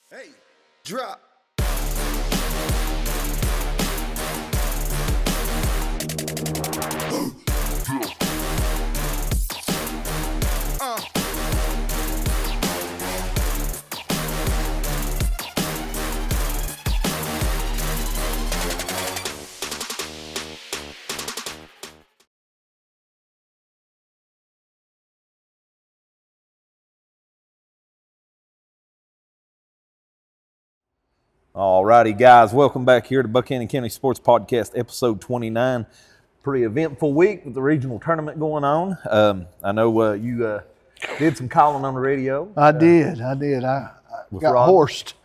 Hey, drop. All righty, guys. Welcome back here to Buchanan County Sports Podcast, episode 29. Pretty eventful week with the regional tournament going on. I know you did some calling on the radio. I did. I got horsed.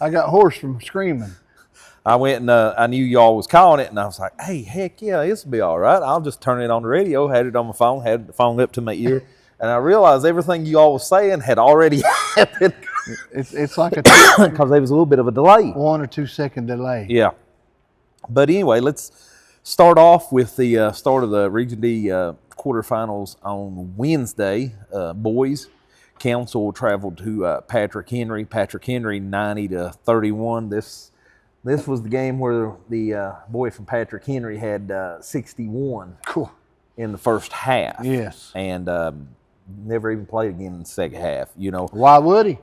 I got hoarse from screaming. I went and I knew y'all was calling it, and I was like, hey, heck yeah, this will be all right. I'll just turn it on the radio, had it on my phone, had the phone up to my ear, and I realized everything you all was saying had already happened. It's like a Because there was a little bit of a delay. 1 or 2 second delay. Yeah. But anyway, let's start off with the start of the Region D quarterfinals on Wednesday. Boys Council traveled to Patrick Henry. Patrick Henry 90-31. This was the game where the boy from Patrick Henry had 61 Cool. in the first half. Yes. And never even played again in the second half. You know. Why would he?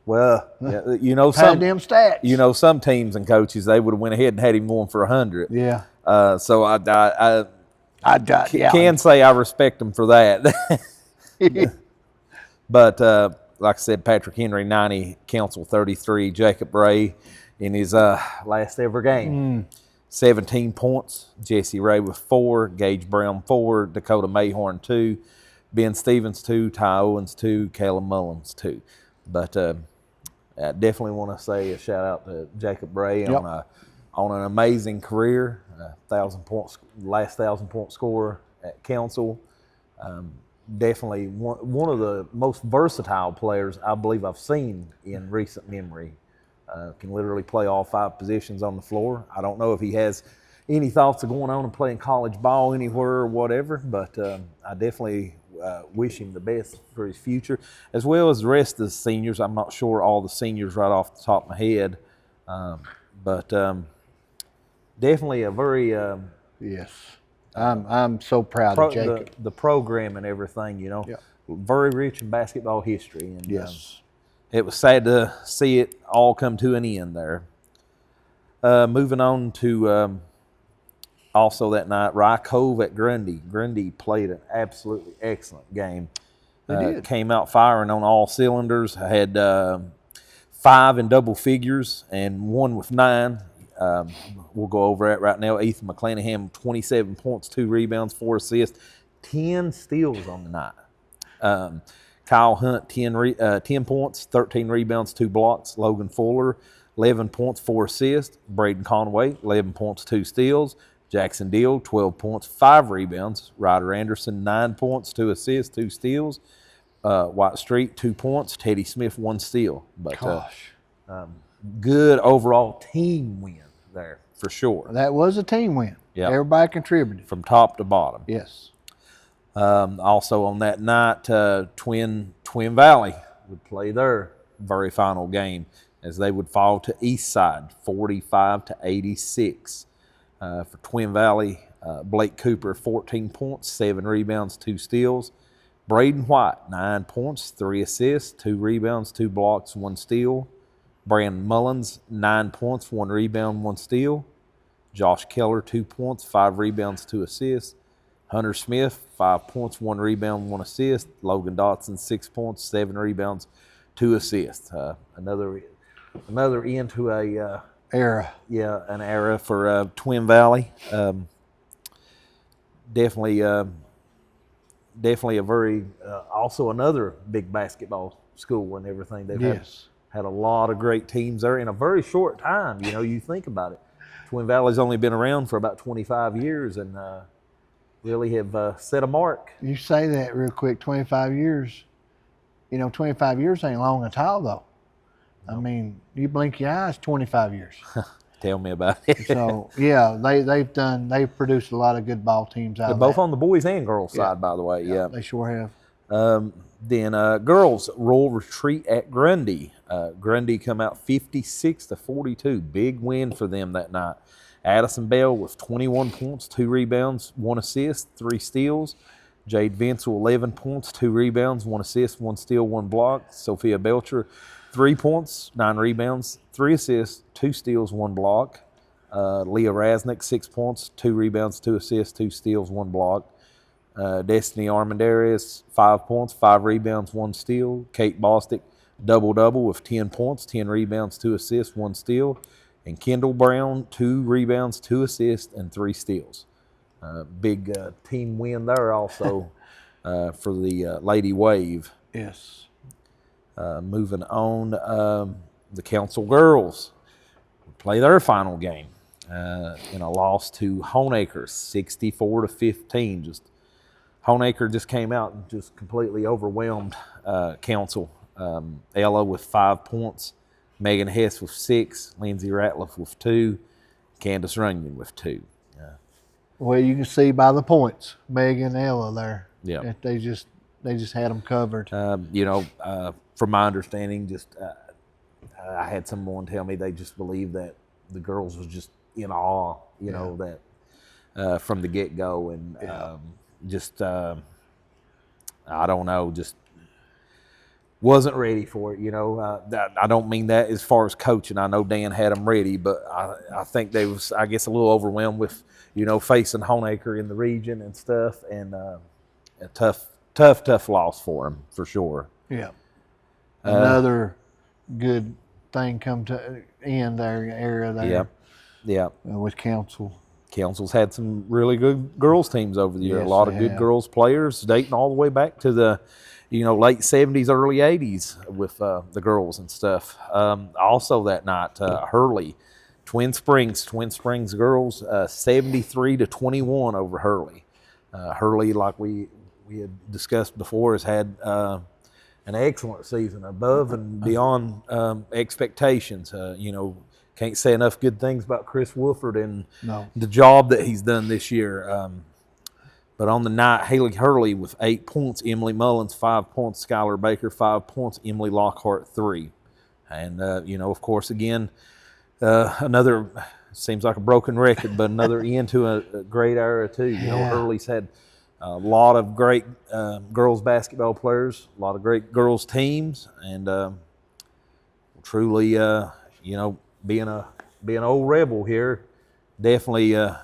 Well, you know, Had them stats. You know, some teams and coaches, they would have went ahead and had him going for 100. Yeah. So I yeah. can say I respect him for that. But like I said, Patrick Henry 90, Council 33, Jacob Ray in his last ever game. 17 points. Jesse Ray with 4, Gage Brown 4, Dakota Mayhorn 2, Ben Stevens 2, Ty Owens 2, Caleb Mullins 2. But I definitely want to say a shout out to Jacob Ray on an amazing career, last 1,000-point scorer at Council. Definitely one of the most versatile players I believe I've seen in recent memory. Can literally play all 5 positions on the floor. I don't know if he has any thoughts of going on and playing college ball anywhere or whatever, but I definitely wish him the best for his future, as well as the rest of the seniors. I'm not sure all the seniors right off the top of my head, but definitely a very Yes. I'm so proud of Jacob. The program and everything, you know, very rich in basketball history. And Yes. it was sad to see it all come to an end there. Moving on to also that night, Rye Cove at Grundy. Grundy played an absolutely excellent game. They did. Came out firing on all cylinders. Had 5 in double figures and 1 with 9. We'll go over that right now. Ethan McClanahan, 27 points, 2 rebounds, 4 assists, 10 steals on the night. Kyle Hunt, 10 points, 13 rebounds, 2 blocks. Logan Fuller, 11 points, 4 assists. Braden Conway, 11 points, 2 steals. Jackson Deal, 12 points, 5 rebounds. Ryder Anderson, 9 points, 2 assists, 2 steals. White Street, 2 points. Teddy Smith, 1 steal. But good overall team win there for sure. That was a team win. Yeah. Everybody contributed. From top to bottom. Yes. Also on that night, Twin Valley would play their very final game as they would fall to Eastside, 45-86. For Twin Valley, Blake Cooper, 14 points, 7 rebounds, 2 steals. Braden White, 9 points, 3 assists, 2 rebounds, 2 blocks, 1 steal. Brandon Mullins, 9 points, 1 rebound, 1 steal. Josh Keller, 2 points, 5 rebounds, 2 assists. Hunter Smith, 5 points, 1 rebound, 1 assist. Logan Dotson, 6 points, 7 rebounds, 2 assists. Another end to a Era. Yeah, an era for Twin Valley. Definitely a very also another big basketball school and everything. They've had a lot of great teams there in a very short time. You know, you think about it. Twin Valley's only been around for about 25 years and really have set a mark. You say that real quick, 25 years. You know, 25 years ain't long at all, though. I mean, you blink your eyes, 25 years. Tell me about it. So, yeah, they've produced a lot of good ball teams out of Both that. on the boys and girls side, by the way. Yeah. They sure have. Then girls royal retreat at Grundy. Grundy come out 56-42. Big win for them that night. Addison Bell with 21 points, 2 rebounds, 1 assist, 3 steals. Jade Vincel 11 points, 2 rebounds, 1 assist, 1 steal, 1 block. Sophia Belcher 3 points, 9 rebounds, 3 assists, 2 steals, 1 block. Leah Rasnick 6 points, 2 rebounds, 2 assists, 2 steals, 1 block. Destiny Armendariz 5 points, 5 rebounds, 1 steal. Kate Bostic double-double with 10 points, 10 rebounds, 2 assists, 1 steal. And Kendall Brown 2 rebounds, 2 assists, and 3 steals. Big team win there also for the Lady Wave. Yes. Moving on, the Council Girls play their final game in a loss to Honaker, 64-15. Honaker just came out and just completely overwhelmed Council. Ella with 5 points, Megan Hess with 6, Lindsay Ratliff with 2, Candace Runyon with 2. Well, you can see by the points, Megan and Ella there. Yeah. That they just had them covered. From my understanding, I had someone tell me they just believed that the girls was just in awe, you know, that from the get-go. And I don't know, just wasn't ready for it, you know. I don't mean that as far as coaching. I know Dan had them ready, but I think they was, I guess, a little overwhelmed with, you know, facing Honaker in the region and stuff, and a tough loss for them, for sure. Yeah. Another good thing come to end their area there. Yeah. With Council. Council's had some really good girls teams over the year. Yes, a lot of good girls players dating all the way back to the, you know, late 70s, early 80s with the girls and stuff. Also that night, Hurley, Twin Springs girls, 73-21 over Hurley. Hurley, like we had discussed before, has had an excellent season, above and beyond expectations. You know, can't say enough good things about Chris Wolford and the job that he's done this year. But on the night, Haley Hurley with 8 points, Emily Mullins 5 points, Skylar Baker 5 points, Emily Lockhart 3. And, you know, of course, again, another, seems like a broken record, but another end to a great era too. You know, Hurley's had a lot of great girls basketball players, a lot of great girls teams, and truly, you know, being an old rebel here, definitely it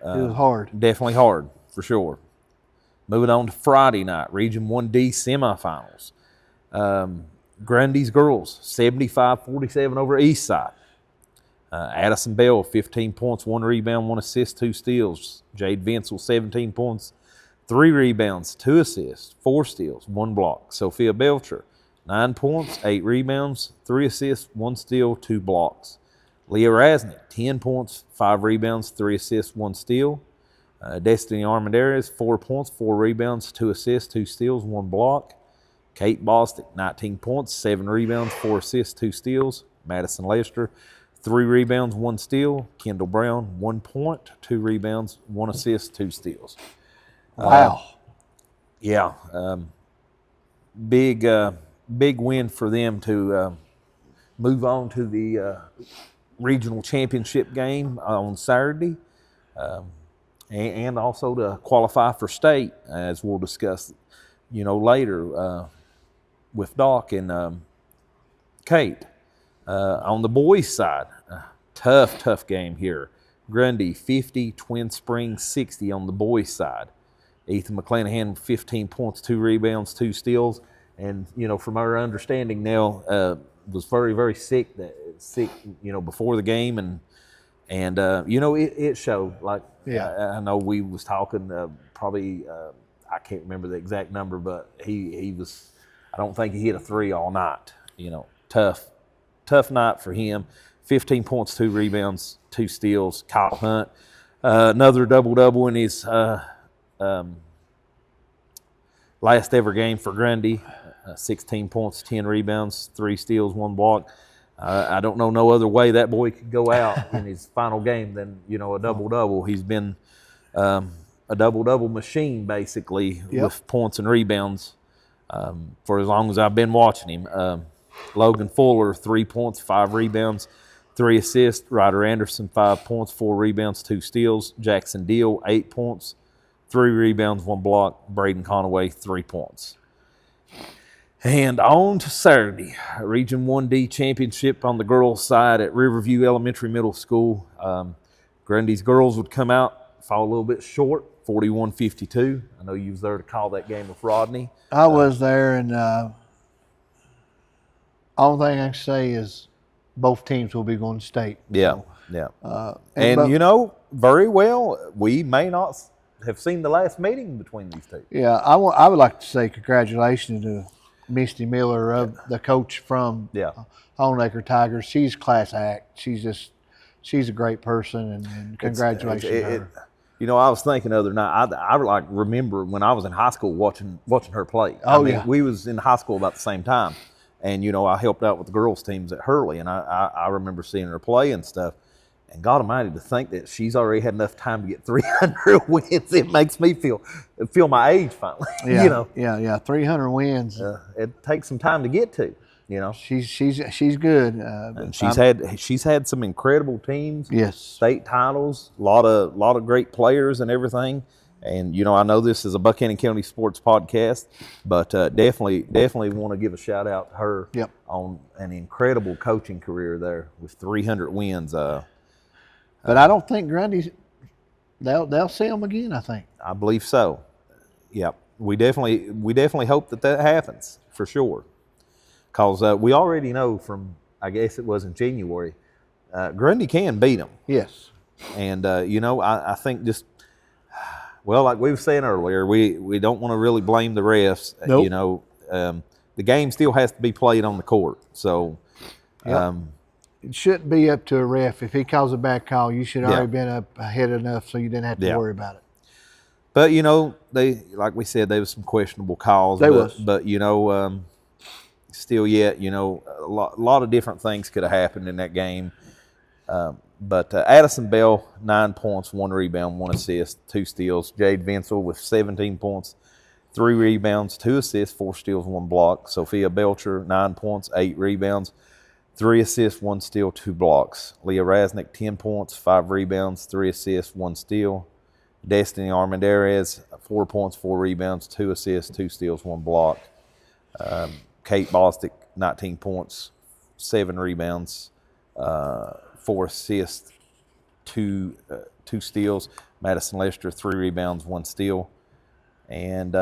was hard. Definitely hard, for sure. Moving on to Friday night, Region 1D semifinals. Grundy's girls, 75-47 over Eastside. Addison Bell, 15 points, 1 rebound, 1 assist, 2 steals. Jade Vincel, 17 points, 3 rebounds, 2 assists, 4 steals, 1 block. Sophia Belcher, 9 points, 8 rebounds, 3 assists, 1 steal, 2 blocks. Leah Rasnick, 10 points, 5 rebounds, 3 assists, 1 steal. Destiny Armendariz, 4 points, 4 rebounds, 2 assists, 2 steals, 1 block. Kate Bostic, 19 points, 7 rebounds, 4 assists, 2 steals. Madison Lester, 3 rebounds, 1 steal. Kendall Brown, 1 point, 2 rebounds, 1 assist, 2 steals. Wow. Big win for them to move on to the regional championship game on Saturday, and also to qualify for state, as we'll discuss, you know, later with Doc and Kate. On the boys' side, tough game here. Grundy 50, Twin Springs 60 on the boys' side. Ethan McClanahan 15 points, 2 rebounds, 2 steals, and you know, from our understanding now, was very, very sick. You know, before the game, and you know, it showed. Like, I know we was talking probably. I can't remember the exact number, but he was. I don't think he hit a 3 all night. You know, tough night for him. 15 points, 2 rebounds, 2 steals. Kyle Hunt, another double in his last ever game for Grundy. 16 points, 10 rebounds, 3 steals, 1 block. I don't know no other way that boy could go out in his final game than, you know, a double-double. He's been a a double-double machine, basically, Yep. with points and rebounds for as long as I've been watching him. Logan Fuller, 3 points, 5 rebounds, 3 assists. Ryder Anderson, 5 points, 4 rebounds, 2 steals. Jackson Deal, 8 points, 3 rebounds, 1 block. Braden Conaway, 3 points. And on to Saturday, Region 1D Championship on the girls' side at Riverview Elementary Middle School. Grundy's girls would come out, fall a little bit short, 41-52. I know you was there to call that game with Rodney. I was there, and only thing I can say is both teams will be going to state. Yeah, So, yeah. but, you know, very well, we may not have seen the last meeting between these two. yeah, I would like to say congratulations to Misty Miller, the coach from Honeacre Tigers. She's class act. She's a great person, and congratulations to her. You know, I was thinking the other night, I like remember when I was in high school watching her play. Oh, yeah. We was in high school about the same time. And, you know, I helped out with the girls' teams at Hurley, and I remember seeing her play and stuff. And God Almighty, to think that she's already had enough time to get 300 wins, it makes me feel my age finally. Yeah, you know, yeah, 300 wins. It takes some time to get to. You know, she's good. And she's had some incredible teams. Yes, state titles, a lot of great players and everything. And, you know, I know this is a Buchanan County sports podcast, but definitely want to give a shout out to her on an incredible coaching career there with 300 wins. But I don't think Grundy's, they'll see them again, I think. I believe so. Yeah, we definitely hope that happens for sure. Because we already know from, I guess it was in January, Grundy can beat them. Yes. And, you know, I think just, well, like we were saying earlier, we don't want to really blame the refs. Nope. You know, the game still has to be played on the court. So, it shouldn't be up to a ref. If he calls a bad call, you should already been up ahead enough so you didn't have to worry about it. But, you know, like we said, there was some questionable calls. But you know, still yet, you know, a lot of different things could have happened in that game. But Addison Bell, 9 points, 1 rebound, 1 assist, 2 steals. Jade Vinsel with 17 points, 3 rebounds, 2 assists, 4 steals, 1 block. Sophia Belcher, 9 points, 8 rebounds, 3 assists, 1 steal, 2 blocks. Leah Rasnick, 10 points, 5 rebounds, 3 assists, 1 steal. Destiny Armendariz, 4 points, 4 rebounds, 2 assists, 2 steals, 1 block. Kate Bostic, 19 points, 7 rebounds, 4 assists, 2 steals. Madison Lester, 3 rebounds, 1 steal. And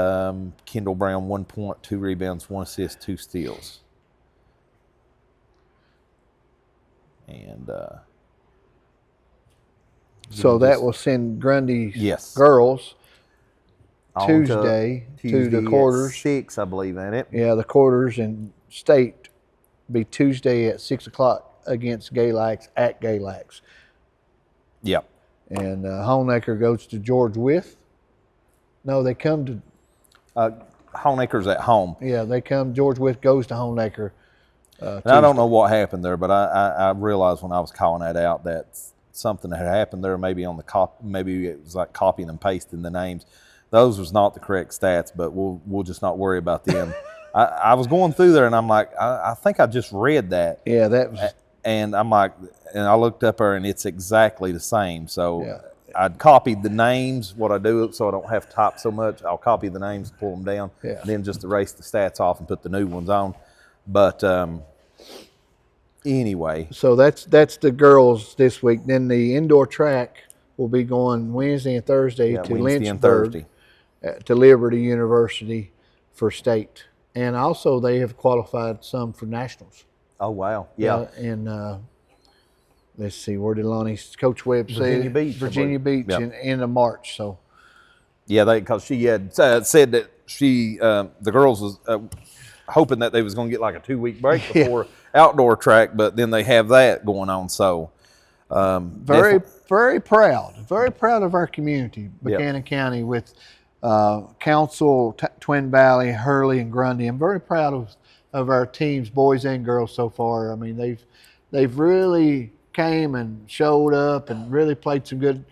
Kendall Brown, 1 point, 2 rebounds, 1 assist, 2 steals. And so that will send Grundy's girls Tuesday to the quarters. 6, I believe, ain't it? Yeah, the quarters, and state be Tuesday at 6 o'clock against Galax at Galax. Yep. And Honeacre goes to George Wythe. No, they come to Honeacre's at home. Yeah, they come. George Wythe goes to Honeacre. And I don't know what happened there, but I realized when I was calling that out that something had happened there. Maybe on the maybe it was like copying and pasting the names. Those was not the correct stats, but we'll just not worry about them. I was going through there and I'm like, I think I just read that. Yeah, that was. And I'm like, and I looked up there and it's exactly the same. So I'd copied the names. What I do so I don't have to type so much, I'll copy the names, pull them down, then just erase the stats off and put the new ones on. But anyway. So that's the girls this week. Then the indoor track will be going Wednesday and Thursday to Lynchburg, to Liberty University for state. And also they have qualified some for nationals. Oh, wow. Yeah. And let's see, where did Lonnie's Coach Webb say? Virginia Beach in end of March. So. Yeah, because she had said that the girls was hoping that they was going to get like a 2-week break before outdoor track, but then they have that going on. So very proud of our community, Buchanan County, with Council, Twin Valley, Hurley, and Grundy. I'm very proud of our teams, boys and girls, so far. I mean, they've really came and showed up and really played some good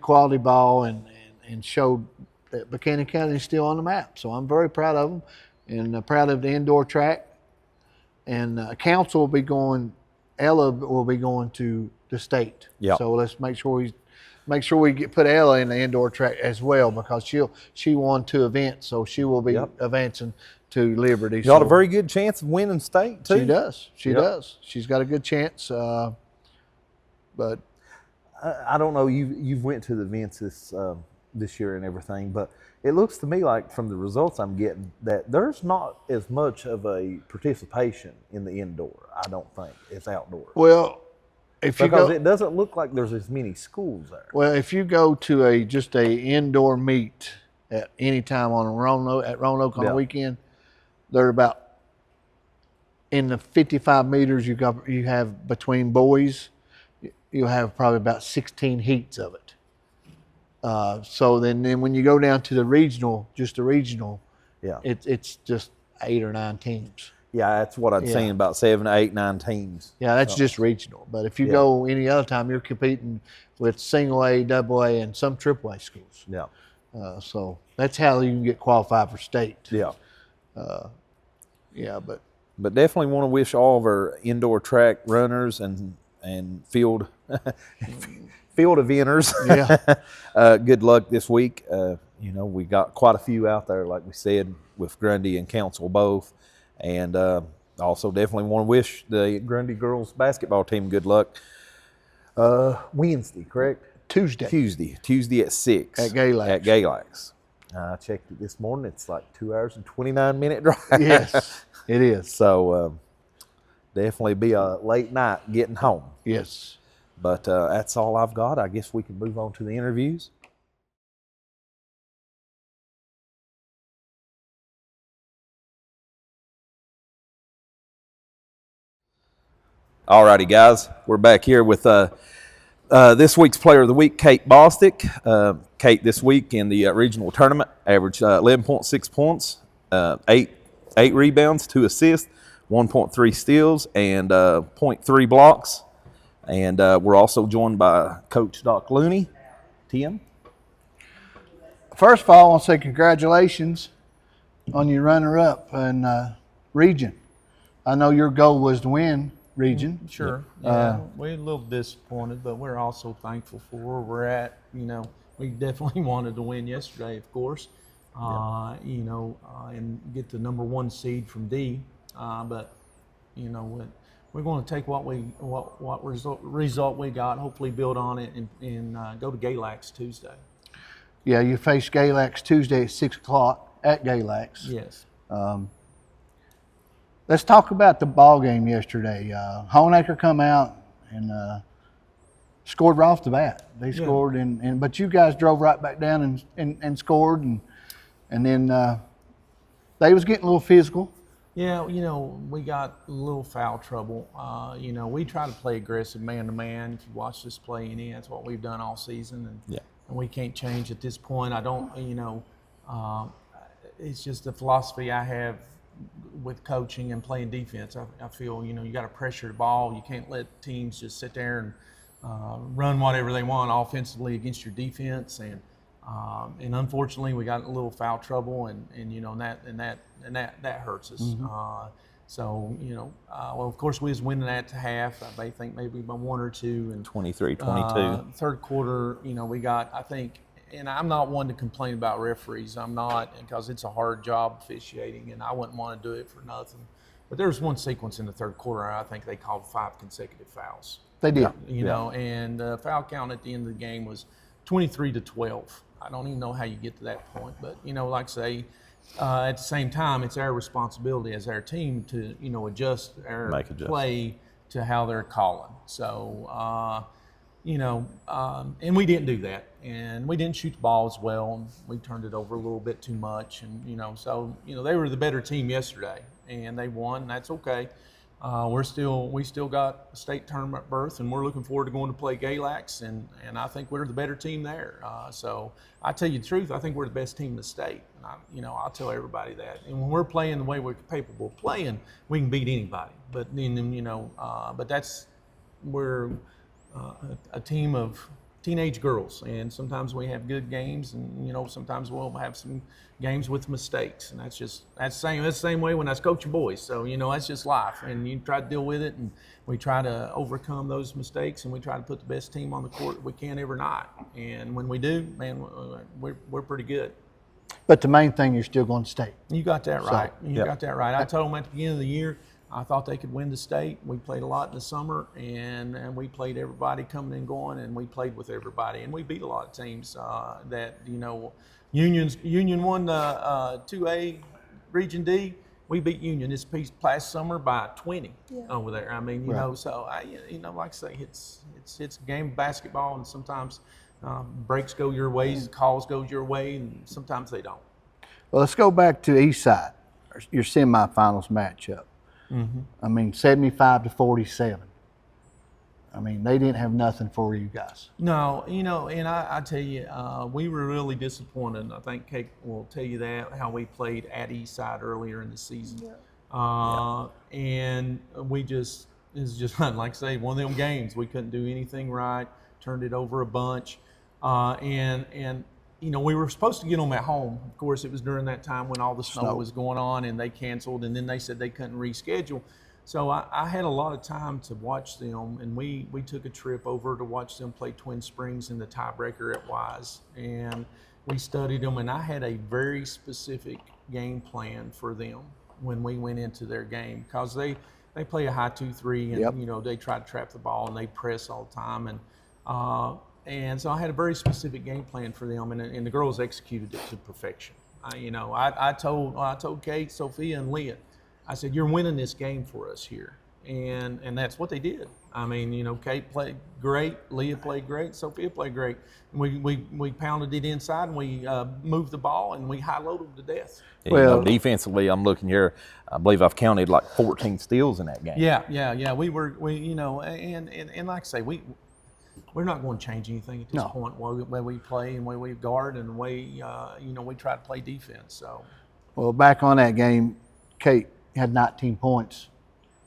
quality ball, and and showed that Buchanan County is still on the map. So I'm very proud of them, and proud of the indoor track. And council will be going. Ella will be going to the state. Yep. So let's make sure we put Ella in the indoor track as well, because she won 2 events, so she will be advancing to Liberty. You got a very good chance of winning state too. She does. She does. She's got a good chance. But I don't know. You've went to the events this year and everything, but it looks to me like from the results I'm getting that there's not as much of a participation in the indoor. I don't think as outdoor. Well, because it doesn't look like there's as many schools there. Well, if you go to just a indoor meet at any time on Roanoke on a weekend, they're about in the 55 meters you have between boys. You'll have probably about 16 heats of it. So then when you go down to the regional, it's just 8 or 9 teams. Yeah, that's what I'd seen, about 7, 8, 9 teams. Yeah, that's just regional. But if you go any other time, you're competing with single A, double A, and some triple A schools. Yeah. So that's how you can get qualified for state. Yeah. But definitely want to wish all of our indoor track runners and field eventers good luck this week. We got quite a few out there, like we said, with Grundy and Council both. And also definitely want to wish the Grundy girls basketball team good luck. Wednesday, correct? Tuesday at 6. At Galax. I checked it this morning. It's like 2 hours and 29-minute drive. Yes, it is. So definitely be a late night getting home. Yes. But that's all I've got. I guess we can move on to the interviews. All righty, guys. We're back here with this week's Player of the Week, Kate Bostic. Kate this week in the regional tournament averaged 11.6 points, 8 rebounds, 2 assists, 1.3 steals, and 0.3 blocks. And we're also joined by Coach Doc Looney. Tim? First of all, I want to say congratulations on your runner-up in region. I know your goal was to win region. Sure. Yeah, we're a little disappointed, but we're also thankful for where we're at. We definitely wanted to win yesterday, of course, and get the number 1 seed from D. But we're going to take what result we got, hopefully build on it, and go to Galax Tuesday. Yeah, you face Galax Tuesday at 6 o'clock at Galax. Yes. Let's talk about the ball game yesterday. Honaker come out and scored right off the bat. They scored, but you guys drove right back down and scored, and then they was getting a little physical. Yeah, we got a little foul trouble. We try to play aggressive man-to-man. If you watch this play any, that's what we've done all season, and we can't change at this point. I don't, it's just the philosophy I have with coaching and playing defense. I feel, you got to pressure the ball. You can't let teams just sit there and run whatever they want offensively against your defense. And unfortunately, we got a little foul trouble, and that hurts us. Mm-hmm. Well, of course, we was winning at half. I think maybe by 1 or 2. And 23-22. Third quarter, we got, I think, and I'm not one to complain about referees. I'm not, because it's a hard job officiating, and I wouldn't want to do it for nothing. But there was one sequence in the third quarter, I think they called 5 consecutive fouls. They did. And the foul count at the end of the game was 23-12. I don't even know how you get to that point, but like I say, at the same time, it's our responsibility as our team to adjust our play to how they're calling. So and we didn't do that, and we didn't shoot the ball as well, and we turned it over a little bit too much, and they were the better team yesterday, and they won. And that's okay. We still got a state tournament berth, and we're looking forward to going to play Galax, and I think we're the better team there. So I tell you the truth, I think we're the best team in the state. And I'll tell everybody that. And when we're playing the way we're capable of playing, we can beat anybody. But then but we're a team of teenage girls, and sometimes we have good games, and sometimes we'll have some games with mistakes, and that's the same way when I was coaching boys. So that's just life, and you try to deal with it, and we try to overcome those mistakes, and we try to put the best team on the court we can every night. And when we do, man, we're pretty good. But the main thing, you're still going to state. You got that right. So, Got that right. I told them at the beginning of the year, I thought they could win the state. We played a lot in the summer, and we played everybody coming and going, and we played with everybody, and we beat a lot of teams that Union won the 2A Region D. We beat Union this past summer by 20 over there. I mean, so like I say, it's a game of basketball, and sometimes breaks go your way, calls go your way, and sometimes they don't. Well, let's go back to Eastside, your semifinals matchup. Mm-hmm. I mean, 75-47. I mean, they didn't have nothing for you guys. No, and I tell you, we were really disappointed. I think Kate will tell you that, how we played at Eastside earlier in the season. And it's just like I say, one of them games. We couldn't do anything right, turned it over a bunch. And we were supposed to get them at home. Of course, it was during that time when all the snow was going on, and they canceled, and then they said they couldn't reschedule. So I had a lot of time to watch them, and we took a trip over to watch them play Twin Springs in the tiebreaker at Wise, and we studied them, and I had a very specific game plan for them when we went into their game, because they play a high 2-3, and they try to trap the ball, and they press all the time, and so I had a very specific game plan for them, and the girls executed it to perfection. I told Kate, Sophia, and Leah, I said, you're winning this game for us here. And that's what they did. I mean, Kate played great, Leah played great, Sophia played great. We pounded it inside, and we moved the ball, and we high-loaded them to death. Well, defensively, I'm looking here. I believe I've counted like 14 steals in that game. Yeah. And like I say, we're not going to change anything at this point. Where we play and where we guard and the way we try to play defense. So, well, back on that game, Kate had 19 points,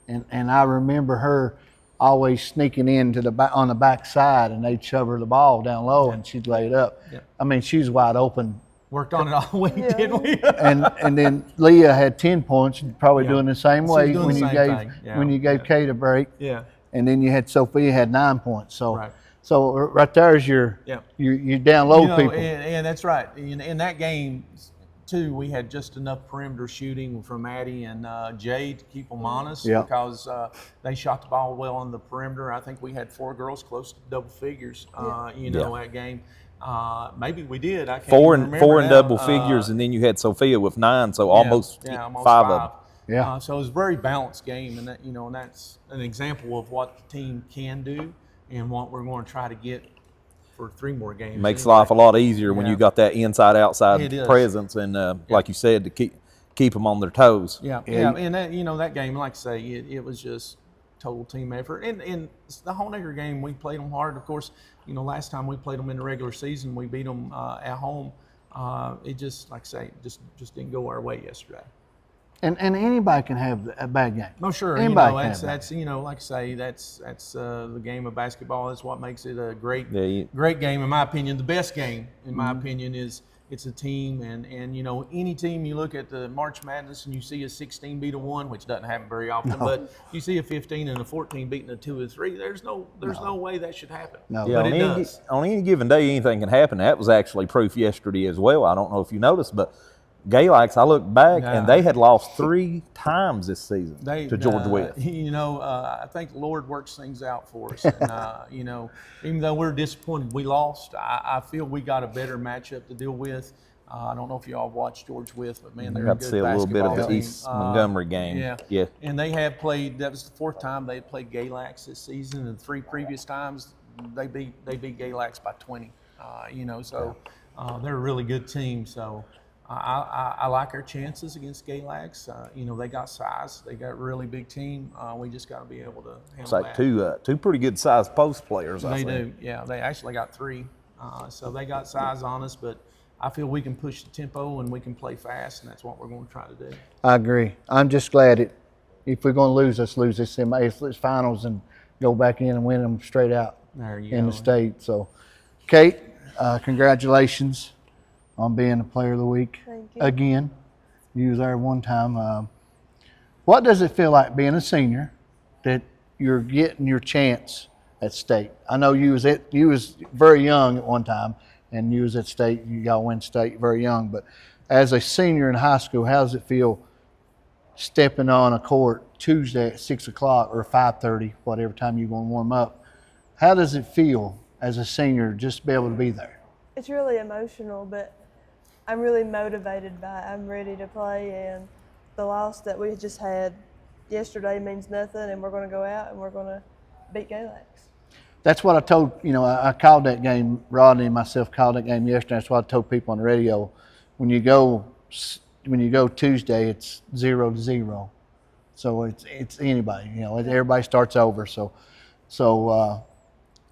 and I remember her always sneaking into on the back side, and they'd shove her the ball down low, and she'd lay it up. Yeah. I mean, she was wide open. Worked on it all week, didn't we? and then Leah had 10 points, probably doing the same way when you gave Kate a break. Yeah. And then you had Sophia had 9 points. So. So right there is you down low people. And that's right. In that game, too, we had just enough perimeter shooting from Addie and Jay to keep them honest because they shot the ball well on the perimeter. I think we had 4 girls close to double figures, that game. Maybe we did. I can't remember four in now. double figures, and then you had Sophia with 9, so almost 5 of them. Yeah. So it was a very balanced game, and and that's an example of what the team can do and what we're going to try to get for 3 more games. Makes life a lot easier when you got that inside-outside presence, and like you said, to keep them on their toes. Yeah. And that that game, like I say, it was just total team effort. And the Honecker game, we played them hard. Of course, last time we played them in the regular season, we beat them at home. It just, like I say, just didn't go our way yesterday. And anybody can have a bad game. No, sure. Anybody that's like I say, that's the game of basketball. That's what makes it a great game, in my opinion. The best game, in my opinion, is it's a team, and any team you look at the March Madness and you see a 16 beat a 1, which doesn't happen very often, but you see a 15 and a 14 beating a 2 or 3. There's no way that should happen. No, yeah, but it does. On any given day, anything can happen. That was actually proof yesterday as well. I don't know if you noticed, but Galax, I look back, and they had lost 3 times this season to Georgia West. I think the Lord works things out for us. And, even though we're disappointed we lost, I feel we got a better matchup to deal with. I don't know if you all watched Georgia West, but, man, they're a good basketball team. I got to see a little bit of the East Montgomery game. Yeah. And they have played, that was the 4th time they played Galax this season, and 3 previous times they beat Galax by 20. So they're a really good team. So I like our chances against Galax. They got size. They got a really big team. We just got to be able to handle that. It's like two pretty good sized post players. They do. Yeah, they actually got 3. So they got size on us, but I feel we can push the tempo and we can play fast, and that's what we're going to try to do. I agree. I'm just glad if we're going to lose, let's lose this finals and go back in and win them straight out There you in go. the state. So, Kate, congratulations on being the Player of the Week Thank you. again. You was there one time. What does it feel like being a senior that you're getting your chance at state? I know you was very young at one time, and you was at state. You got to win state very young. But as a senior in high school, how does it feel stepping on a court Tuesday at 6 o'clock or 5:30, whatever time you're going to warm up? How does it feel as a senior just to be able to be there? It's really emotional, but I'm really motivated by it. I'm ready to play, and the loss that we just had yesterday means nothing, and we're going to go out and we're going to beat Galax. That's what I told, I called that game, Rodney and myself called that game yesterday. That's what I told people on the radio. When you go Tuesday, it's 0-0. So it's anybody, everybody starts over. So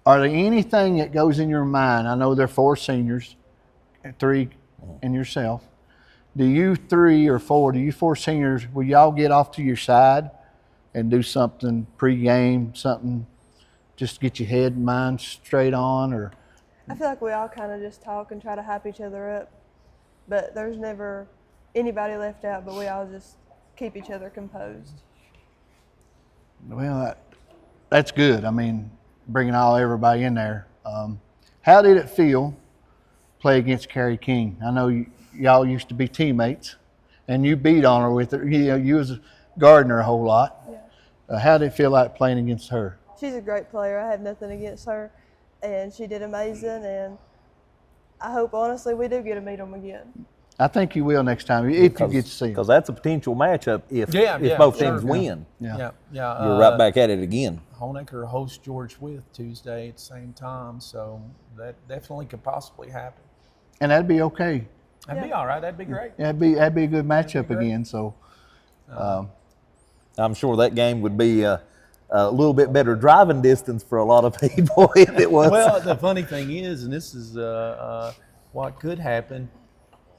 are there anything that goes in your mind? I know there are 4 seniors, 3 and yourself. Do you 3 or 4, do you 4 seniors, will y'all get off to your side and do something pre-game, something just to get your head and mind straight on? Or I feel like we all kind of just talk and try to hype each other up, but there's never anybody left out, but we all just keep each other composed. Well, that's good. I mean, bringing everybody in there. How did it feel play against Carrie King? I know y'all used to be teammates, and you beat on her with her. You was guarding her a whole lot. Yeah. How did it feel like playing against her? She's a great player. I have nothing against her, and she did amazing, and I hope, honestly, we do get to meet them again. I think you will next time, if you get to see them. Because that's a potential matchup if Yeah, both sure. teams win. Yeah. You're right back at it again. Honaker hosts George Wythe Tuesday at the same time, so that definitely could possibly happen. And that'd be okay. That'd be all right. That'd be great. That'd be a good matchup again. So, I'm sure that game would be a little bit better driving distance for a lot of people if it was. Well, the funny thing is, and this is what could happen,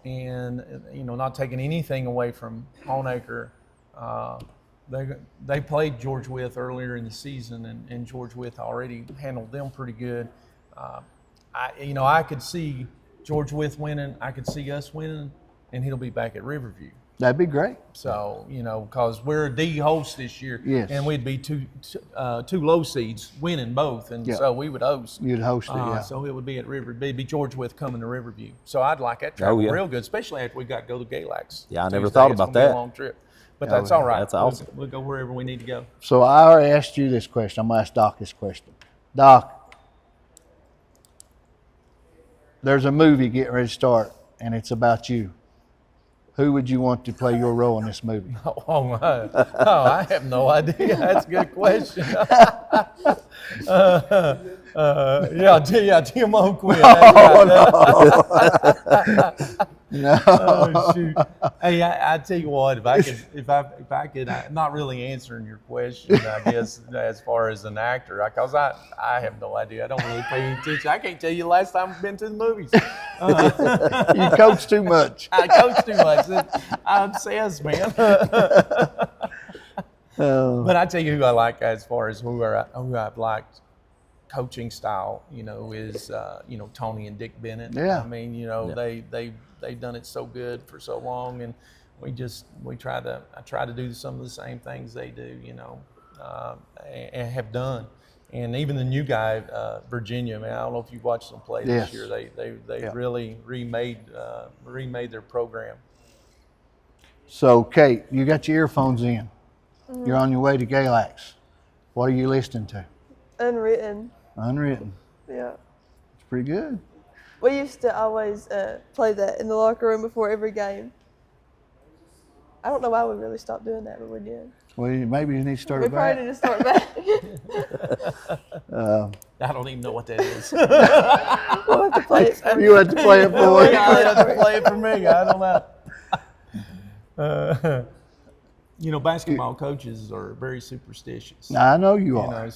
and not taking anything away from Honaker, they played George Wythe earlier in the season, and George Wythe already handled them pretty good. I could see George Wythe winning. I could see us winning, and he'll be back at Riverview. that'd be great. So, because we're a D host this year, Yes. and we'd be two low seeds winning both, and Yeah. so we would host. You'd host it, yeah. So it would be at Riverview. It'd be George Wythe coming to Riverview. So I'd like that travel real good, especially after we got to go to Galax. Yeah, I never Tuesday. thought It's about gonna be that. a long trip, but that's all right. That's awesome. We'll go wherever we need to go. So I already asked you this question. I'm going to ask Doc this question. Doc, there's a movie getting ready to start, and it's about you. Who would you want to play your role in this movie? Oh my! Oh, I have no idea. That's a good question. Yeah, Tim Oakwin. No. Oh, shoot. Hey, I tell you what, if I could, not really answering your question, I guess, as far as an actor, because I have no idea. I don't really pay any attention. I can't tell you the last time I've been to the movies. You coach too much. I coach too much. I'm obsessed, man. But I tell you who I like as far as who I've liked coaching style, is Tony and Dick Bennett. Yeah. I mean, they've done it so good for so long, and I try to do some of the same things they do, and have done. And even the new guy, Virginia, man, I don't know if you've watched them play this year. They really remade their program. So, Kate, you got your earphones in. Mm-hmm. You're on your way to Galax. What are you listening to? Unwritten. Unwritten. Yeah. It's pretty good. We used to always play that in the locker room before every game. I don't know why we really stopped doing that, but we did. Well, maybe you need to start We it back. probably need to start back. I don't even know what that is. We'll have to play it for You had to play it for You us. have to play it for me. I don't know. Basketball coaches are very superstitious. I know you are.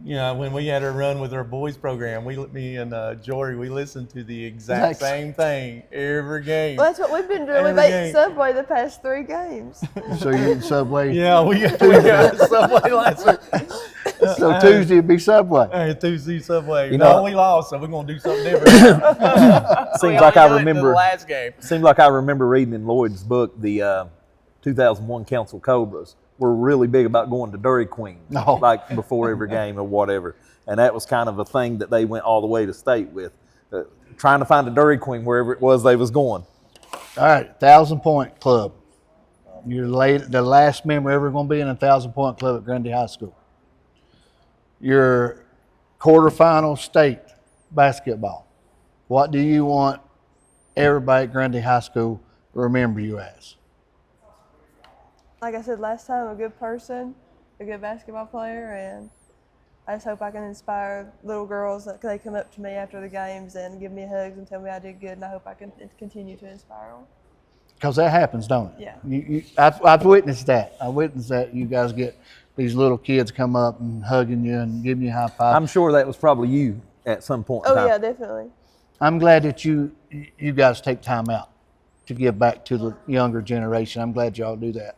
When we had our run with our boys program, me and Jory, we listened to the exact same thing every game. Well, that's what we've been doing. We've ate Subway the past 3 games. So you eating Subway? Yeah, we got Subway last week. So Tuesday would be Subway. Hey, Tuesday Subway. You know- we lost, so we're gonna do something different. Seems like I remember. the last game. Seems like I remember reading in Lloyd's book the 2001 Council Cobras were really big about going to Dairy Queen, Oh. like before every game or whatever, and that was kind of a thing that they went all the way to state with, trying to find a Dairy Queen wherever it was they was going. All right, 1,000-point club. You're the last member ever going to be in a 1,000-point club at Grundy High School. Your quarterfinal state basketball. What do you want everybody at Grundy High School to remember you as? Like I said last time, a good person, a good basketball player, and I just hope I can inspire little girls that they come up to me after the games and give me hugs and tell me I did good, and I hope I can continue to inspire them. Because that happens, don't it? Yeah. I've witnessed that. I witnessed that you guys get these little kids come up and hugging you and giving you a high five. I'm sure that was probably you at some point in Oh time. yeah, definitely. I'm glad that you guys take time out to give back to the younger generation. I'm glad y'all do that.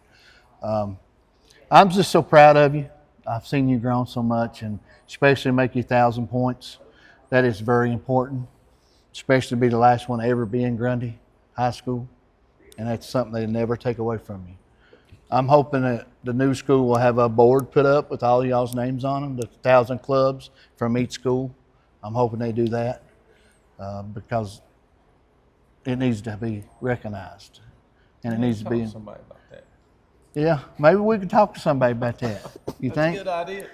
I'm just so proud of you. I've seen you grown so much, and especially make you 1,000 points. That is very important, especially to be the last one to ever be in Grundy High School, and that's something they never take away from you. I'm hoping that the new school will have a board put up with all y'all's names on them, the 1,000 clubs from each school. I'm hoping they do that because it needs to be recognized, and it needs to be. Somebody about that. Yeah, maybe we could talk to somebody about that. You think? Good idea.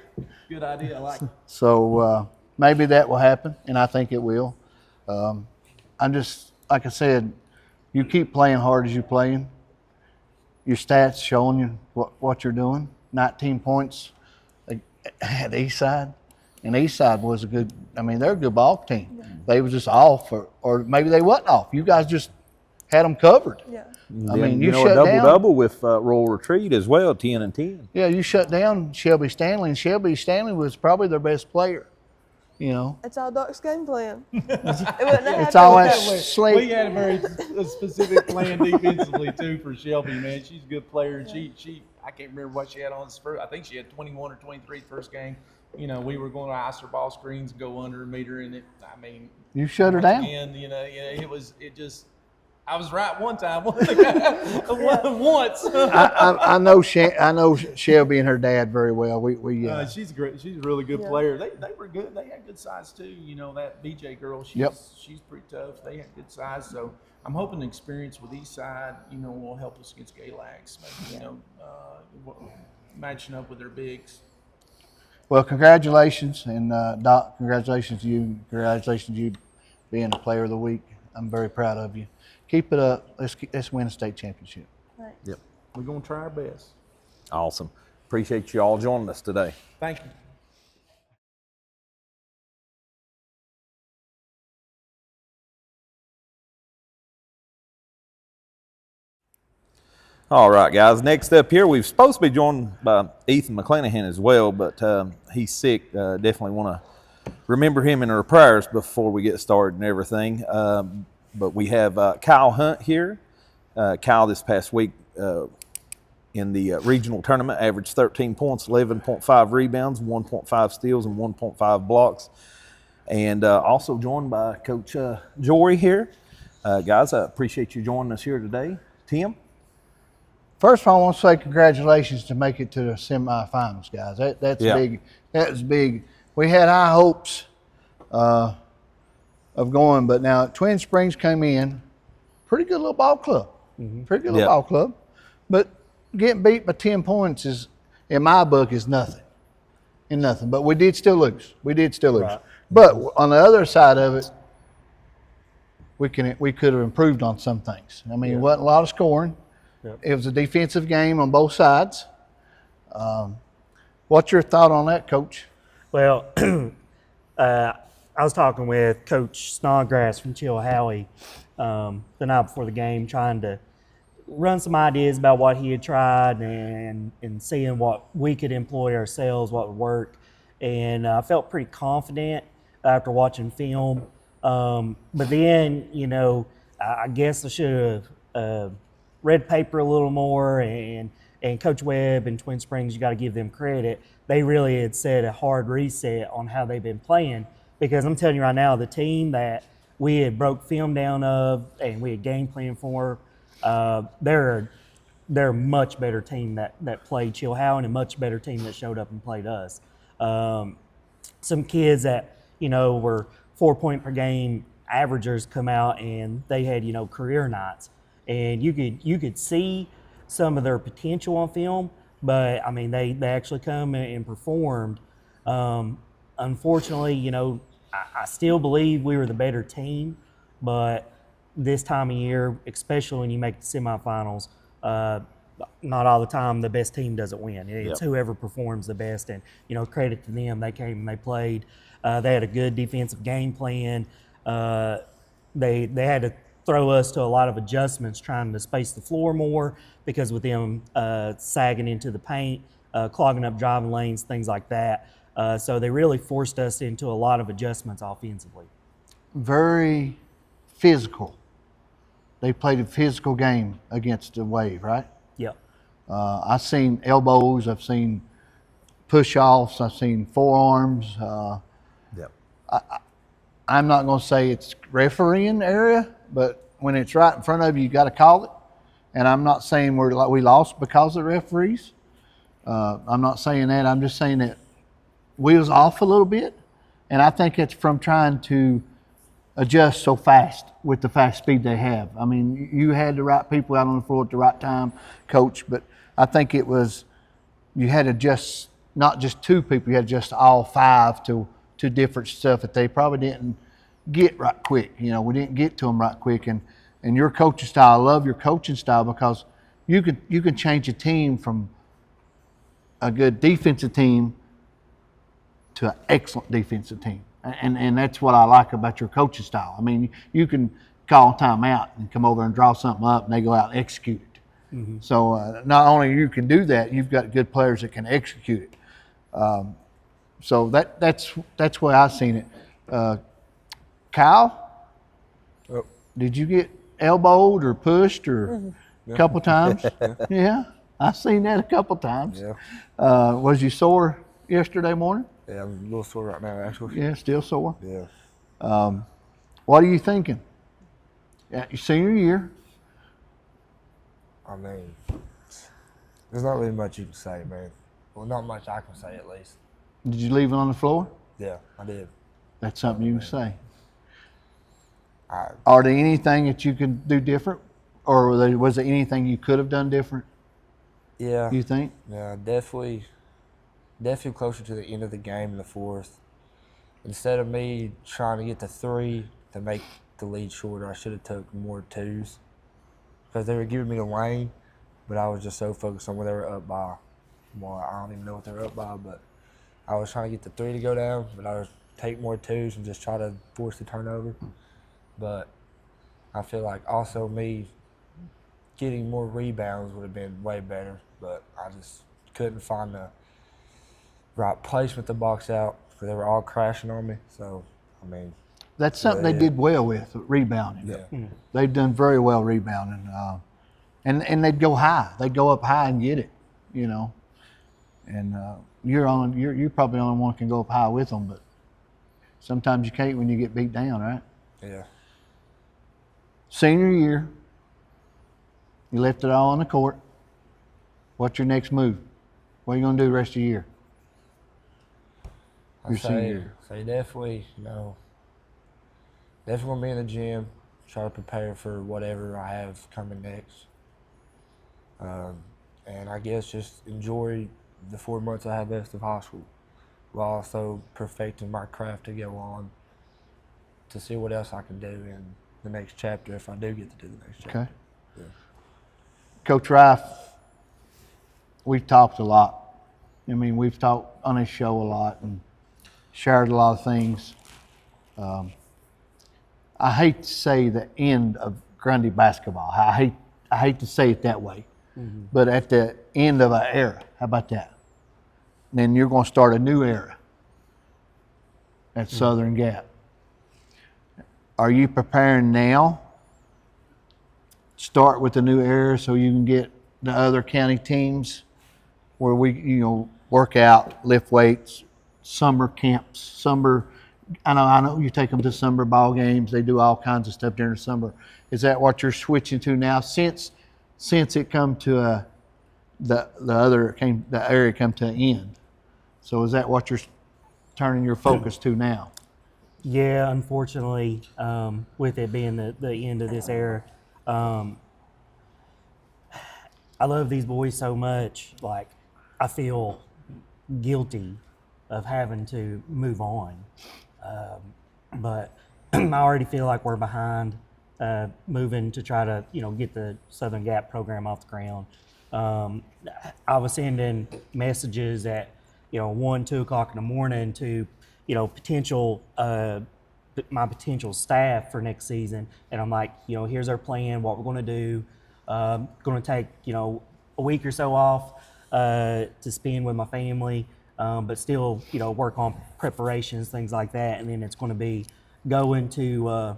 Good idea. I like it. So maybe that will happen, and I think it will. I'm just, like I said, you keep playing hard as you're playing. Your stats showing you what you're doing. 19 points at Eastside. And Eastside was a good, they're a good ball team. Yeah. They was just off, or maybe they wasn't off. You guys just had them covered. Yeah. You know, shut a down. double with Royal Retreat as well, 10 and 10. Yeah, you shut down Shelby Stanley, and Shelby Stanley was probably their best player. You know, it's all Doc's game plan. It's all that slate. We had a very specific plan defensively too for Shelby. Man, she's a good player, and she I can't remember what she had on this first. I think she had 21 or 23 first game. You know, we were going to ice her ball screens, go under a meter, and you shut her down. Again, I was right one time. Once. I know Shelby and her dad very well. She's great. She's a really good player. They were good. They had good size too. You know, that BJ girl. She's pretty tough. They had good size. So I'm hoping the experience with Eastside, will help us against Galax. Maybe, matching up with their bigs. Well, congratulations, and Doc, congratulations to you. Congratulations to you being the player of the week. I'm very proud of you. Keep it up. Let's win a state championship. Right. Yep. We're going to try our best. Awesome. Appreciate you all joining us today. Thank you. All right, guys. Next up here, we're supposed to be joined by Ethan McClanahan as well, but he's sick. Definitely want to remember him in our prayers before we get started and everything. But we have Kyle Hunt here. Kyle this past week in the regional tournament averaged 13 points, 11.5 rebounds, 1.5 steals, and 1.5 blocks. And also joined by Coach Jory here. Guys, I appreciate you joining us here today. Tim? First of all, I want to say congratulations to make it to the semifinals, guys. That's big. That was big. We had high hopes of going, but now Twin Springs came in, pretty good little ball club. Pretty good little ball club. But getting beat by 10 points is, in my book, is nothing. But we did still lose. Right. But on the other side of it, we could have improved on some things. It wasn't a lot of scoring. Yep. It was a defensive game on both sides. What's your thought on that, Coach? Well, I was talking with Coach Snodgrass from Chilhowie the night before the game, trying to run some ideas about what he had tried and seeing what we could employ ourselves, what would work. And I felt pretty confident after watching film. But then, I guess I should have read paper a little more and And Coach Webb and Twin Springs, you got to give them credit. They really had set a hard reset on how they've been playing, because I'm telling you right now, the team that we had broke film down of and we had game plan for, they're a much better team that played Chilhowie, and a much better team that showed up and played us. Some kids that, were 4-point per game averagers come out and they had, career nights. And you could see some of their potential on film, but I mean, they actually come and performed. Unfortunately, I still believe we were the better team, but this time of year, especially when you make the semifinals, not all the time the best team doesn't win. It's whoever performs the best, and credit to them. They came and they played. They had a good defensive game plan. They had to throw us to a lot of adjustments, trying to space the floor more, because with them sagging into the paint, clogging up driving lanes, things like that. So they really forced us into a lot of adjustments offensively. Very physical. They played a physical game against the Wave, right? Yep. I've seen elbows, I've seen push-offs, I've seen forearms. Yep. I'm not going to say it's refereeing area, but when it's right in front of you, you got to call it. And I'm not saying we lost because of the referees. I'm not saying that. I'm just saying that we was off a little bit, and I think it's from trying to adjust so fast with the fast speed they have. I mean, you had the right people out on the floor at the right time, coach, but I think it was you had to adjust not just two people, you had to adjust all five to different stuff that they probably didn't get right quick. We didn't get to them right quick, and your coaching style, I love your coaching style, because you can change a team from a good defensive team to an excellent defensive team. And that's what I like about your coaching style. I mean, you can call timeout and come over and draw something up, and they go out and execute it. Mm-hmm. So not only you can do that, you've got good players that can execute it. So that's where I've seen it. Kyle, did you get elbowed or pushed or a couple times? Yeah, I've seen that a couple times. Yeah. Was you sore yesterday morning? Yeah, I'm a little sore right now, actually. Yeah, still sore. Yeah. What are you thinking? At your senior year? I mean, there's not really much you can say, man. Well, not much I can say, at least. Did you leave it on the floor? Yeah, I did. That's something you can say. I, Are there anything that you can do different, or was there anything you could have done different? yeah. You think? Yeah, definitely closer to the end of the game in the fourth. Instead of me trying to get the three to make the lead shorter, I should have took more twos, because they were giving me the lane, but I was just so focused on what they were up by. Well, I don't even know what they were up by, but I was trying to get the three to go down, but I was take more twos and just try to force the turnover. But I feel like also me getting more rebounds would have been way better, but I just couldn't find the right placement to box out, because they were all crashing on me. So, I mean, That's something they did well with, rebounding. yeah. They've done very well rebounding. And they'd go high. They'd go up high and get it, And you're probably the only one who can go up high with them, but sometimes you can't when you get beat down, right? Yeah. Senior year, you left it all on the court. What's your next move? What are you going to do the rest of the year? I Your senior year. say definitely, definitely going to be in the gym, try to prepare for whatever I have coming next. And I guess just enjoy the 4 months I have left of high school, while also perfecting my craft to go on to see what else I can do in the next chapter, if I do get to do the next chapter. Okay. Yeah. Coach Rife, we've talked a lot. I mean, we've talked on this show a lot and shared a lot of things. I hate to say the end of Grundy basketball. I hate to say it that way, but at the end of an era. How about that? Then you're going to start a new era at Southern Gap. Are you preparing now? Start with the new era so you can get the other county teams where we, work out, lift weights, summer camps, I know you take them to summer ball games. They do all kinds of stuff during the summer. Is that what you're switching to now? Since it come to the area come to an end. So is that what you're turning your focus to now? Yeah, unfortunately, with it being the end of this era, I love these boys so much. Like, I feel guilty of having to move on. But I already feel like we're behind moving to try to, get the Southern Gap program off the ground. I was sending messages at, 1, 2 o'clock in the morning to, potential my potential staff for next season, and I'm like, here's our plan, what we're going to do. Going to take, a week or so off to spend with my family, but still, work on preparations, things like that. And then it's going to be go into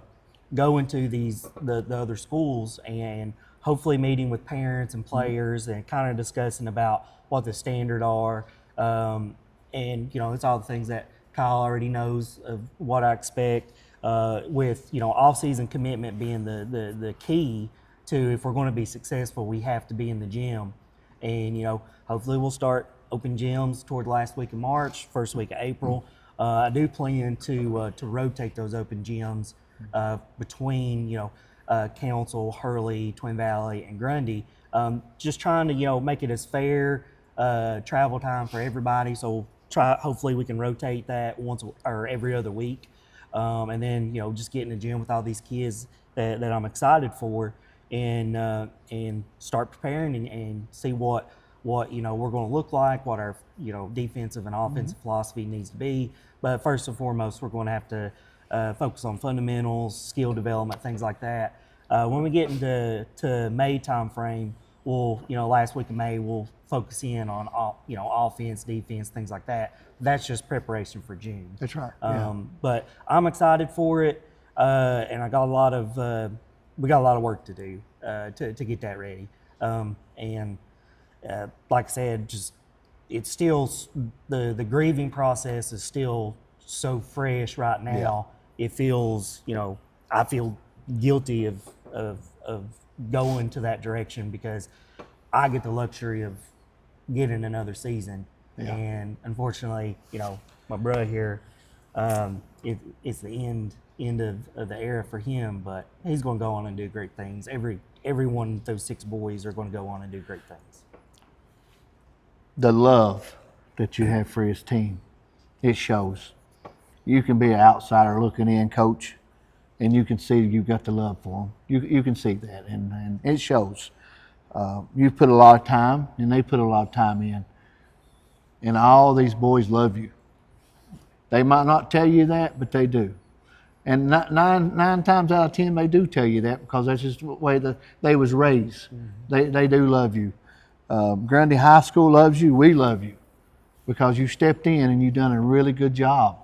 the other schools and hopefully meeting with parents and players and kind of discussing about what the standard are. And, it's all the things that Kyle already knows of what I expect, with, off-season commitment being the key to, if we're going to be successful, we have to be in the gym. And, hopefully we'll start open gyms toward the last week of March, first week of April. I do plan to rotate those open gyms between, Council, Hurley, Twin Valley, and Grundy. Just trying to, make it as fair travel time for everybody. So hopefully we can rotate that once or every other week. And then, just get in the gym with all these kids that I'm excited for, and start preparing and see what we're going to look like, what our defensive and offensive philosophy needs to be. But first and foremost, we're going to have to focus on fundamentals, skill development, things like that. When we get into May time frame, we'll last week of May we'll focus in on offense, defense, things like that. That's just preparation for June. That's right. Yeah. But I'm excited for it, and we got a lot of work to do to get that ready. And like I said, it's still the grieving process is still so fresh right now. Yeah. It feels, I feel guilty of going to that direction because I get the luxury of getting another season. Yeah. And unfortunately, my brother here, it's the end of the era for him, but he's going to go on and do great things. Every one of those 6 boys are going to go on and do great things. The love that you have for his team, it shows. You can be an outsider looking in, coach, and you can see you've got the love for them. You can see that, and it shows. You put a lot of time, and they put a lot of time in. And all these boys love you. They might not tell you that, but they do. And nine times out of 10, they do tell you that because that's just the way that they was raised. Mm-hmm. They do love you. Grundy High School loves you. We love you because you stepped in and you've done a really good job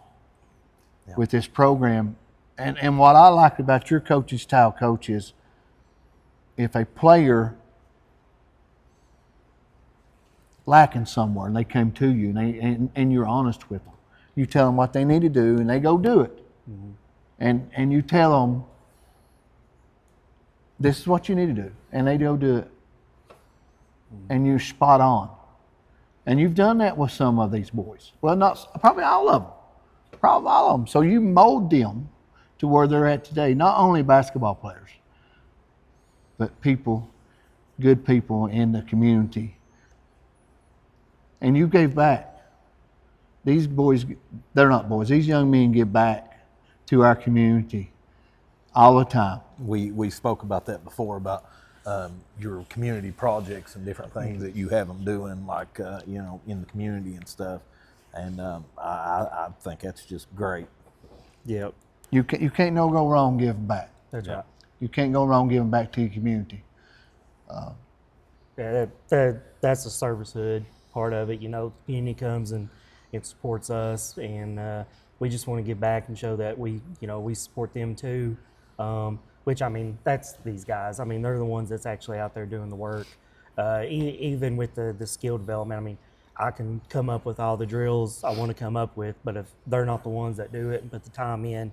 with this program. And what I like about your coaching style, coach, is if a player lacking somewhere and they come to you and you're honest with them, you tell them what they need to do and they go do it. Mm-hmm. And you tell them, this is what you need to do, and they go do it. Mm-hmm. And you're spot on. And you've done that with some of these boys. Well, probably all of them. Probably all of them. So you mold them to where they're at today. Not only basketball players, but people, good people in the community. And you gave back. These boys, they're not boys, these young men give back to our community all the time. We spoke about that before, about your community projects and different things that you have them doing, like, in the community and stuff. And I think that's just great. Yep. You can't go wrong giving back. That's right. You can't go wrong giving back to your community. That's the servicehood part of it. The community comes and it supports us, and we just want to give back and show that we support them too. Which, that's these guys. They're the ones that's actually out there doing the work. Even with the skill development, I mean, I can come up with all the drills I want to come up with, but if they're not the ones that do it and put the time in,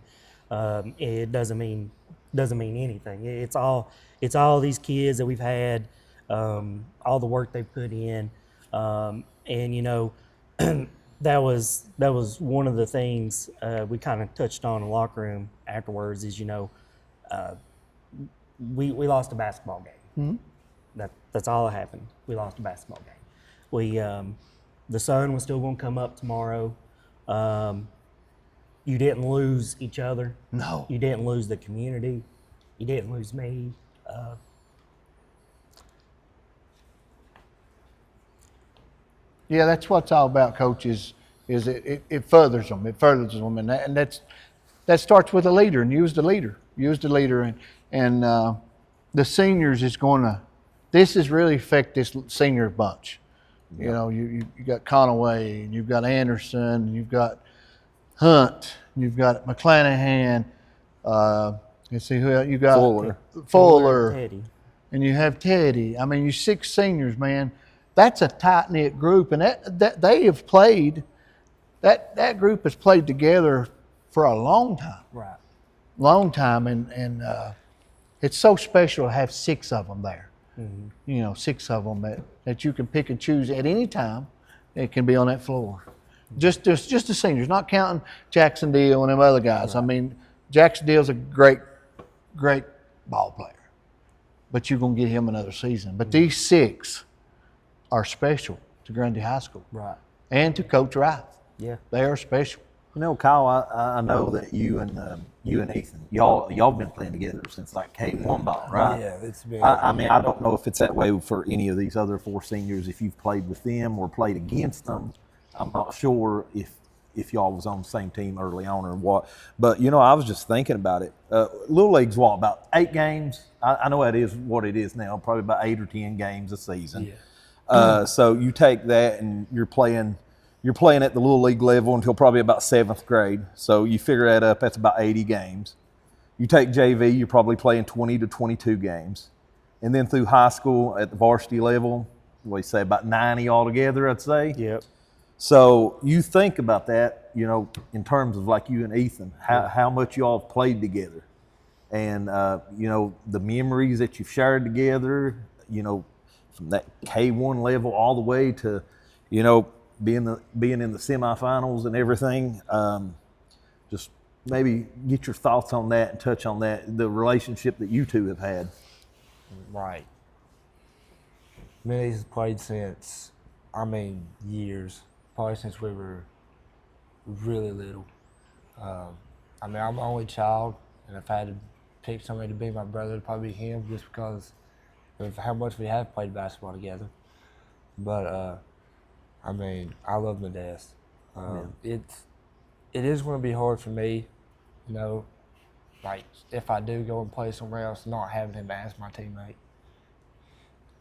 it doesn't mean anything. It's all these kids that we've had, all the work they've put in, and you know, that was one of the things we kind of touched on in the locker room afterwards. Is we lost a basketball game. That's all that happened. We lost a basketball game. We the sun was still going to come up tomorrow. You didn't lose each other. No. You didn't lose the community. You didn't lose me. Yeah, that's what it's all about, coaches. Is it furthers them? It furthers them, and that starts with a leader. And you was the leader. You was the leader, and the seniors is going to. This has really affect this senior bunch. You know, you got Conaway, and you've got Anderson, and you've got Hunt, and you've got McClanahan. Let's see who else you got. Fuller, Teddy. and you have Teddy. I mean, you 6 seniors, man. That's a tight knit group, and that they have played. That group has played together for a long time. Right. Long time, and it's so special to have 6 of them there. You know, 6 of them that you can pick and choose at any time. It can be on that floor. Just the seniors, not counting Jackson Deal and them other guys. Right. I mean, Jackson Deal's a great ball player, but you're gonna get him another season. But these 6 are special to Grundy High School, Right. and to Coach Wright. Yeah. They are special. You know, Kyle, I know that you and Ethan, y'all been playing together since like K1 ball, right? Yeah, it's been. I mean, I don't know if it's that way for any of these other 4 seniors. If you've played with them or played against them, I'm not sure if y'all was on the same team early on or what. But you know, I was just thinking about it. Little League's what, about 8 games? I know that is what it is now, probably about 8 or 10 games a season. Yeah. So you take that and you're playing at the Little League level until probably about 7th grade. So you figure that up, that's about 80 games. You take JV, you're probably playing 20 to 22 games. And then through high school at the varsity level, what do you say, about 90 altogether, I'd say? Yep. So you think about that, you know, in terms of like you and Ethan, how much y'all have played together. And, you know, the memories that you've shared together, you know, from that K1 level all the way to, you know, being in the semifinals and everything. Just maybe get your thoughts on that and touch on that, the relationship that you two have had. Right. Minnie's played since, I mean, years. Probably since we were really little. I mean, I'm the only child, and if I had to pick somebody to be my brother, it'd probably be him, just because of how much we have played basketball together. But I mean, I love my dad. It is going to be hard for me, you know, like if I do go and play somewhere else, not having him as my teammate.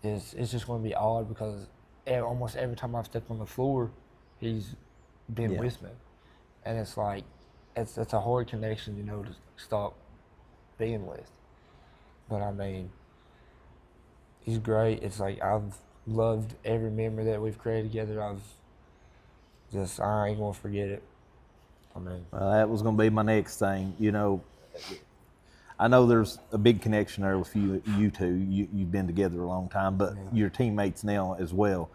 It's just going to be odd because almost every time I've stepped on the floor, he's been with me, and it's like it's a hard connection, you know, to stop being with. But I mean, he's great. It's like I've loved every memory that we've created together. I ain't gonna forget it. I mean, That was going to be my next thing. You know, I know there's a big connection there with you two. You've been together a long time, but your teammates now as well.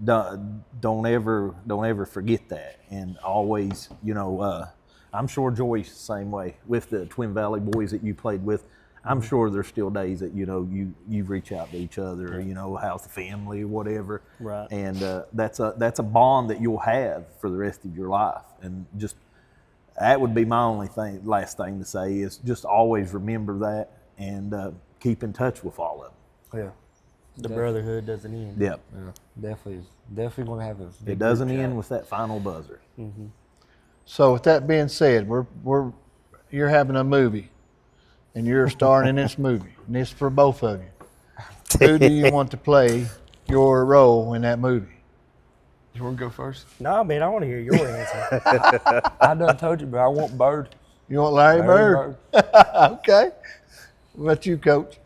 Don't ever forget that, and always, you know, I'm sure Joy's the same way with the Twin Valley boys that you played with. I'm sure there's still days that, you know, you reach out to each other, or, you know, how's the family or whatever. Right. And that's a bond that you'll have for the rest of your life. And just that would be my last thing to say is just always remember that and keep in touch with all of them. yeah, The brotherhood doesn't end. Yep. yeah, definitely gonna have a. Big It doesn't group chat. end with that final buzzer. So with that being said, you're having a movie, and you're starring in this movie, and it's for both of you. Who do you want to play your role in that movie? You want to go first? No, man, I want to hear your answer. I done told you, but I want Bird. You want Larry Bird? Okay. What about you, Coach?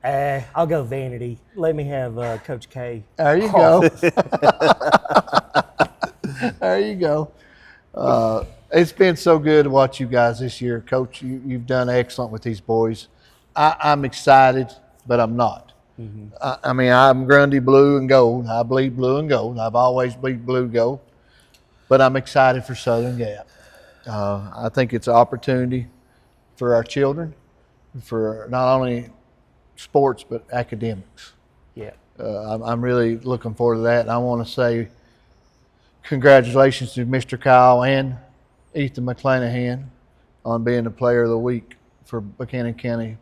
I'll go Vanity. Let me have Coach K. There you go. There you go. It's been so good to watch you guys this year, Coach. You've done excellent with these boys. I'm excited, but I'm not. I mean, I'm Grundy blue and gold. I bleed blue and gold. I've always bleed blue and gold. But I'm excited for Southern Gap. I think it's an opportunity for our children, for not only sports but academics. Yeah. I'm really looking forward to that. And I want to say congratulations to Mr. Kyle and Ethan McClanahan on being the Player of the Week for Buchanan County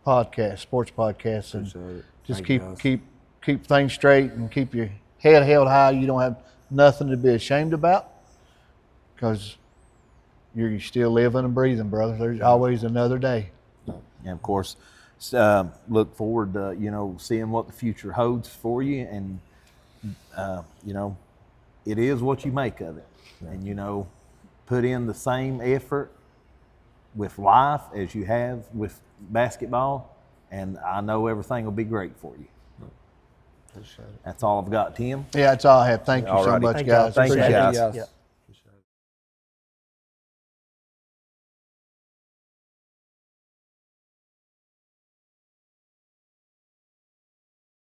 podcast, sports podcast, and just keep things straight and keep your head held high. You don't have nothing to be ashamed about because you're still living and breathing, brother. There's always another day. And of course, look forward to seeing what the future holds for you, and it is what you make of it, and put in the same effort with life as you have with basketball, and I know everything will be great for you. That's all I've got, Tim. Yeah, that's all I have. Thank you so Alrighty. much, Thank guys. y'all. Thank you, Appreciate it. guys. Yes.